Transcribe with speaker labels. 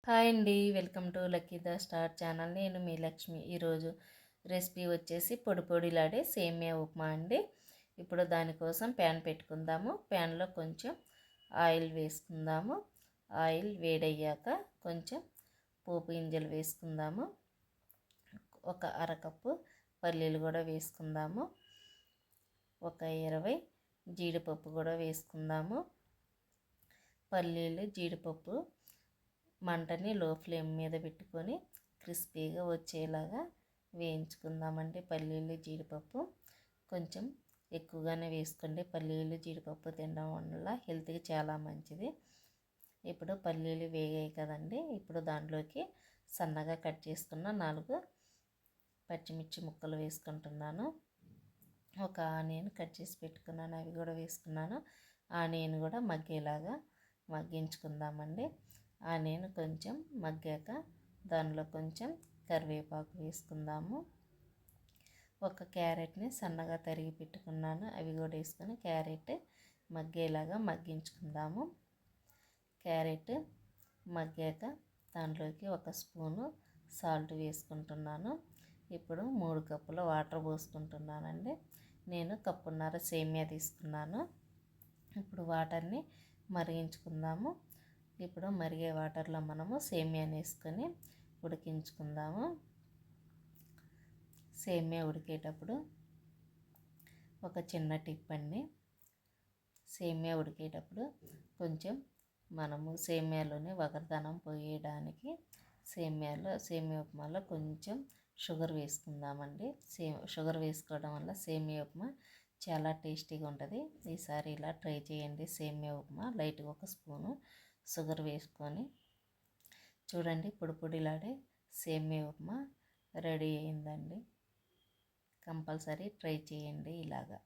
Speaker 1: Hi అండి, welcome to lucky the star channel. నేను మీ లక్ష్మి. ఈరోజు రెసిపీ వచ్చేసి పొడి పొడిలాడే సేమియా ఉప్మా అండి. ఇప్పుడు దానికోసం ప్యాన్ పెట్టుకుందాము. ప్యాన్లో కొంచెం ఆయిల్ వేసుకుందాము. ఆయిల్ వేడయ్యాక కొంచెం పోపు గింజలు వేసుకుందాము. ఒక అరకప్పు పల్లీలు కూడా వేసుకుందాము. ఒక 20 జీడిపప్పు కూడా వేసుకుందాము. పల్లీలు జీడిపప్పు మంటని లో ఫ్లేమ్ మీద పెట్టుకొని క్రిస్పీగా వచ్చేలాగా వేయించుకుందామండి. పల్లీలు జీడిపప్పు కొంచెం ఎక్కువగానే వేసుకోండి. పల్లీలు జీడిపప్పు తినడం వల్ల హెల్త్కి చాలా మంచిది. ఇప్పుడు పల్లీలు వేగాయి కదండి. ఇప్పుడు దాంట్లోకి సన్నగా కట్ చేసుకున్న 4 పచ్చిమిర్చి ముక్కలు వేసుకుంటున్నాను. ఒక ఆనియన్ కట్ చేసి పెట్టుకున్నాను, అవి కూడా వేసుకున్నాను. ఆనియన్ కూడా మగ్గేలాగా మగ్గించుకుందామండి. ఆనియన్ కొంచెం మగ్గాక దానిలో కొంచెం కరివేపాకు వేసుకుందాము. ఒక క్యారెట్ని సన్నగా తరిగి పెట్టుకున్నాను, అవి కూడా వేసుకొని క్యారెట్ మగ్గేలాగా మగ్గించుకుందాము. క్యారెట్ మగ్గాక దాంట్లోకి 1 స్పూను సాల్ట్ వేసుకుంటున్నాను. ఇప్పుడు 3 కప్పుల వాటర్ పోసుకుంటున్నానండి. నేను కప్పున్నర సేమియా తీసుకున్నాను. ఇప్పుడు వాటర్ని మరిగించుకుందాము. ఇప్పుడు మరిగే వాటర్లో మనము సేమియాని వేసుకొని ఉడికించుకుందాము. సేమియా ఉడికేటప్పుడు ఒక చిన్న టిప్ అండి. సేమియా ఉడికేటప్పుడు కొంచెం మనము సేమియాలోని వగరదనం పోయడానికి సేమియా ఉప్మాలో కొంచెం షుగర్ వేసుకుందామండి. షుగర్ వేసుకోవడం వల్ల సేమియా ఉప్మా చాలా టేస్టీగా ఉంటుంది. ఈసారి ఇలా ట్రై చేయండి. సేమియా ఉప్మా లైట్గా 1 స్పూను షుగర్ వేసుకొని చూడండి. పొడి పొడిలాడే సేమియా ఉప్మా రెడీ అయిందండి. కంపల్సరీ ట్రై చేయండి ఇలాగా.